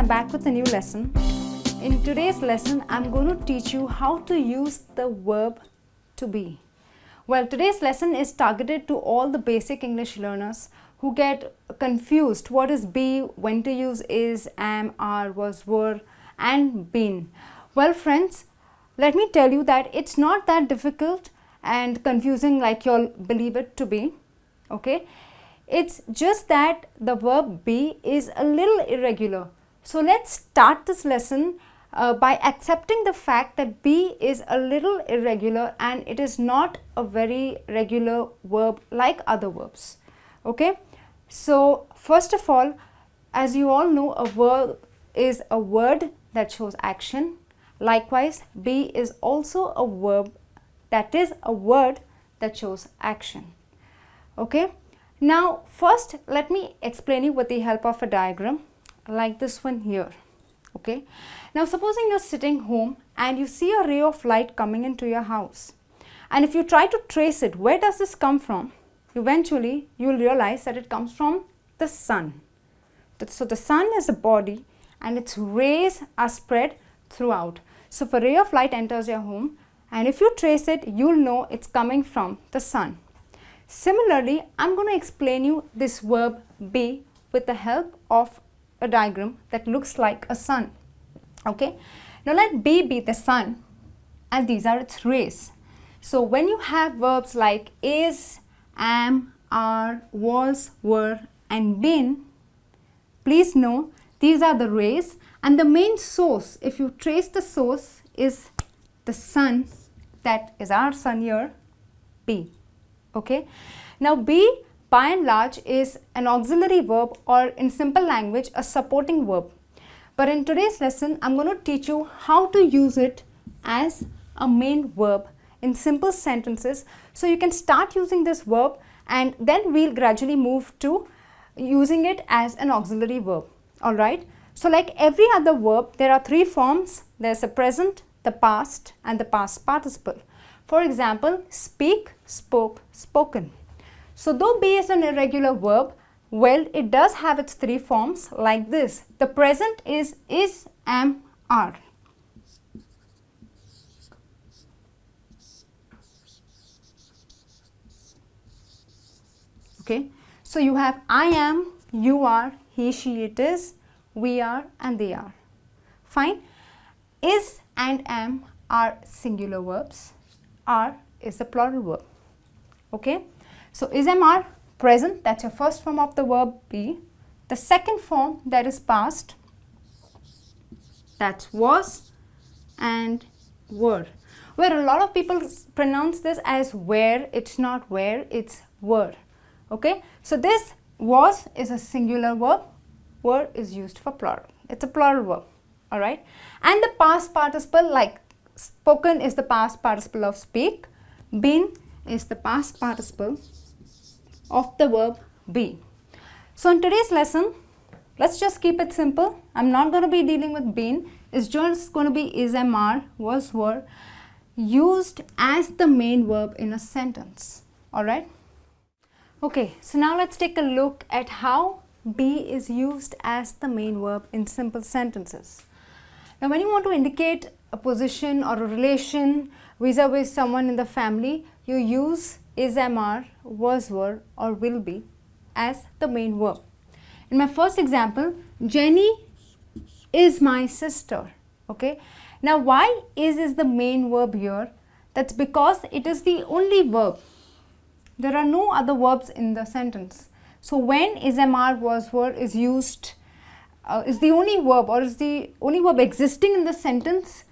I'm back with a new lesson. In today's lesson, I'm going to teach you how to use the verb to be. Well, today's lesson is targeted to all the basic English learners who get confused what is be, when to use is, am, are, was, were, and been. Well, friends, let me tell you that it's not that difficult and confusing like you'll believe it to be. Okay, it's just that the verb be is a little irregular. So let's start this lesson by accepting the fact that be is a little irregular and it is not a very regular verb like other verbs. Okay, so first of all, as you all know, a verb is a word that shows action. Likewise, be is also a verb that is a word that shows action. Okay, now first let me explain you with the help of a diagram like this one here. Okay, now supposing you're sitting home and you see a ray of light coming into your house, and if you try to trace it, where does this come from? Eventually you will realize that it comes from the sun. So the sun is a body and its rays are spread throughout. So if a ray of light enters your home and if you trace it, you'll know it's coming from the sun. Similarly, I'm going to explain you this verb be with the help of a diagram that looks like a sun. Okay, now let be the sun and these are its rays. So when you have verbs like is, am, are, was, were, and been, please know these are the rays and the main source, if you trace the source, is the sun, that is our sun here, be. Okay, now be by and large is an auxiliary verb, or in simple language a supporting verb, but in today's lesson I'm going to teach you how to use it as a main verb in simple sentences, so you can start using this verb and then we'll gradually move to using it as an auxiliary verb. Alright, so like every other verb, there are three forms. There's the present, the past, and the past participle. For example, speak, spoke, spoken. So though be is an irregular verb, well, it does have its three forms like this. The present is, am, are. Okay, so you have I am, you are, he, she, it is, we are, and they are. Fine. Is and am are singular verbs. Are is a plural verb. Okay, so is, am, are, present, that's your first form of the verb be. The second form, that is past, that's was and were. Where a lot of people pronounce this as where, it's not where, it's were. Okay, so this was is a singular verb, were is used for plural, it's a plural verb. Alright, and the past participle, like spoken is the past participle of speak, been is the past participle of the verb be. So in today's lesson, let's just keep it simple. I'm not going to be dealing with been, it's just going to be is, am, are, was, were, used as the main verb in a sentence. Alright. Okay, so now let's take a look at how be is used as the main verb in simple sentences. Now when you want to indicate a position or a relation vis-a-vis someone in the family, you use is, am, are, was, were, or will be as the main verb. In my first example, Jenny is my sister. Okay, now why is the main verb here? That's because it is the only verb. There are no other verbs in the sentence. So when is, am, are, was, were is used, is the only verb or is the only verb existing in the sentence,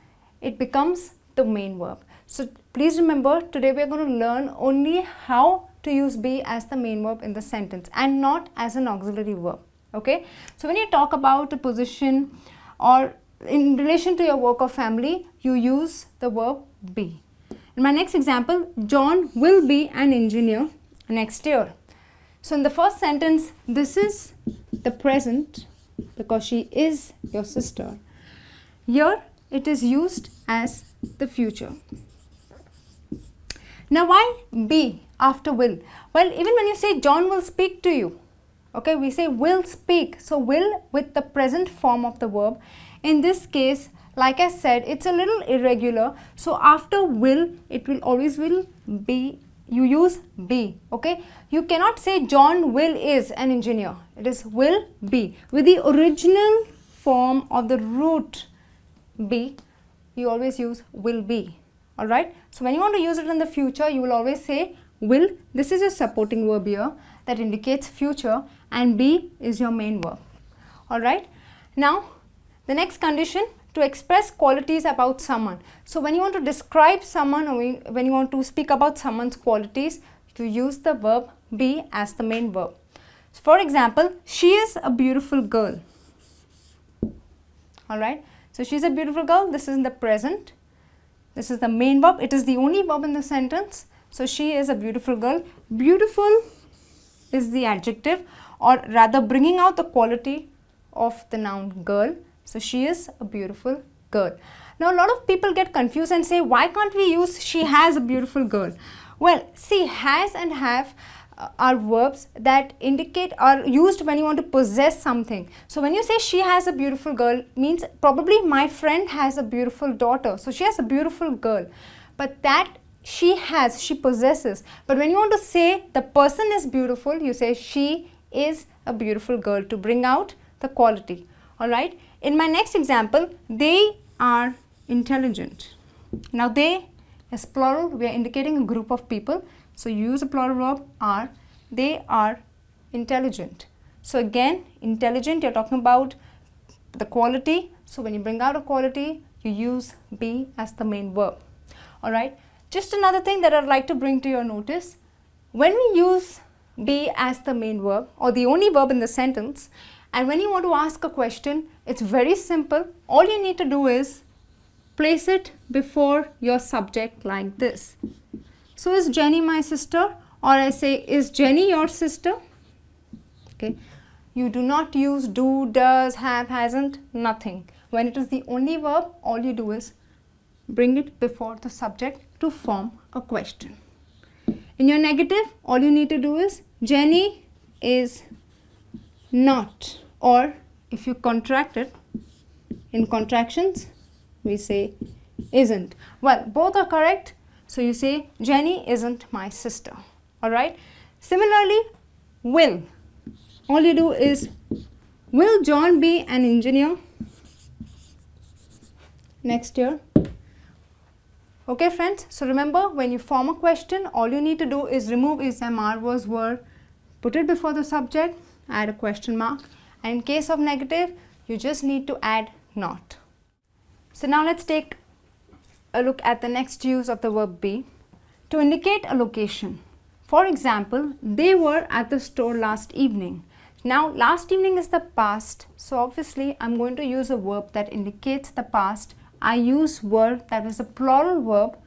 it becomes the main verb. So please remember, today we are going to learn only how to use be as the main verb in the sentence and not as an auxiliary verb. Okay, so when you talk about a position or in relation to your work or family, you use the verb be. In my next example, John will be an engineer next year. So in the first sentence, this is the present because she is your sister. Here it is used as the future. Now why be after will? Well, even when you say John will speak to you, Okay, we say will speak. So will with the present form of the verb. In this case, like I said, it's a little irregular. So after will, it will always will be, you use be. Okay, you cannot say John will is an engineer. It is will be. With the original form of the root be, you always use will be. Alright, so when you want to use it in the future, you will always say will. This is a supporting verb here that indicates future, and be is your main verb. Alright, now the next condition, to express qualities about someone. So when you want to describe someone, or when you want to speak about someone's qualities, you use the verb be as the main verb. So for example, she is a beautiful girl. Alright, so she is a beautiful girl. This is in the present. This is the main verb. It is the only verb in the sentence. So she is a beautiful girl. Beautiful is the adjective, or rather bringing out the quality of the noun girl. So she is a beautiful girl. Now a lot of people get confused and say, why can't we use she has a beautiful girl? Well, see, has and have are verbs that indicate, are used when you want to possess something. So when you say she has a beautiful girl, means probably my friend has a beautiful daughter. So she has a beautiful girl. But that she has, she possesses. But when you want to say the person is beautiful, you say she is a beautiful girl to bring out the quality. Alright. In my next example, they are intelligent. Now they is plural, we are indicating a group of people. So you use a plural verb are. They are intelligent. So again, intelligent, you're talking about the quality. So when you bring out a quality, you use be as the main verb. Alright. Just another thing that I'd like to bring to your notice. When we use be as the main verb, or the only verb in the sentence, and when you want to ask a question, it's very simple. All you need to do is place it before your subject like this. So is Jenny my sister? Or I say, is Jenny your sister? Okay. You do not use do, does, have, hasn't, nothing. When it is the only verb, all you do is bring it before the subject to form a question. In your negative, all you need to do is Jenny is not, or if you contract it, in contractions, we say isn't. Well, both are correct. So you say Jenny isn't my sister. Alright. Similarly, will. All you do is, will John be an engineer next year? Okay friends, so remember, when you form a question, all you need to do is remove is, am, are, was, were, put it before the subject, add a question mark, and in case of negative, you just need to add not. So now let's take a look at the next use of the verb be to indicate a location. For example, they were at the store last evening. Now last evening is the past, so obviously I'm going to use a verb that indicates the past. I use were, that is a plural verb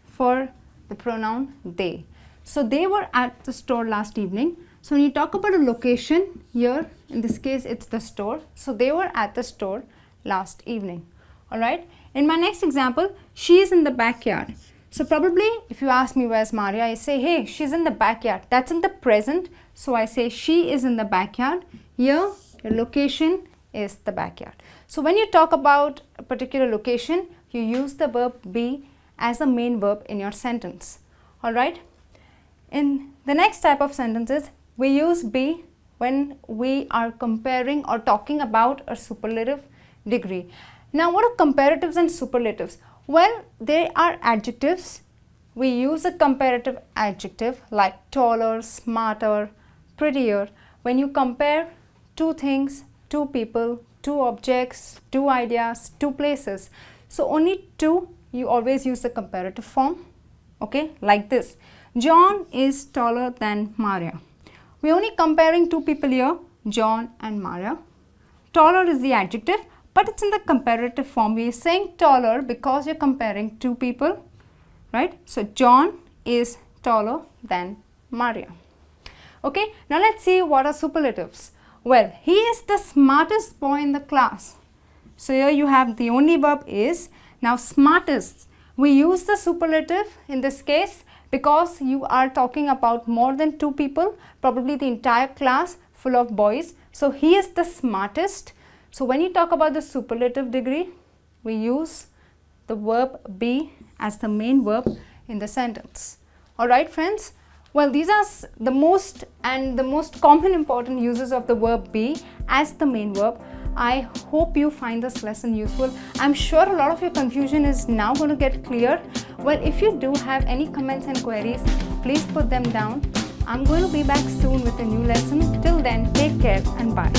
for the pronoun they. So they were at the store last evening. So when you talk about a location here, in this case it's the store. So they were at the store last evening. Alright. In my next example, she is in the backyard. So probably if you ask me where's Maria, I say, hey, she's in the backyard. That's in the present. So I say she is in the backyard. Here, your location is the backyard. So when you talk about a particular location, you use the verb be as the main verb in your sentence. Alright. In the next type of sentences, we use be when we are comparing or talking about a superlative degree. Now what are comparatives and superlatives? Well, they are adjectives. We use a comparative adjective like taller, smarter, prettier when you compare two things, two people, two objects, two ideas, two places. So only two, you always use the comparative form. Okay, like this. John is taller than Maria. We're only comparing two people here, John and Maria. Taller is the adjective, but it's in the comparative form. We are saying taller because you're comparing two people, right? So John is taller than Maria. Okay, now let's see what are superlatives. Well, he is the smartest boy in the class. So here you have the only verb is. Now smartest, we use the superlative in this case because you are talking about more than two people, probably the entire class. full of boys. So he is the smartest. So when you talk about the superlative degree, we use the verb be as the main verb in the sentence. Alright friends, well, these are the most common important uses of the verb be as the main verb. I hope you find this lesson useful. I'm sure a lot of your confusion is now going to get clear. Well, if you do have any comments and queries, please put them down. I'm going to be back soon with a new lesson. Till then, take care and bye.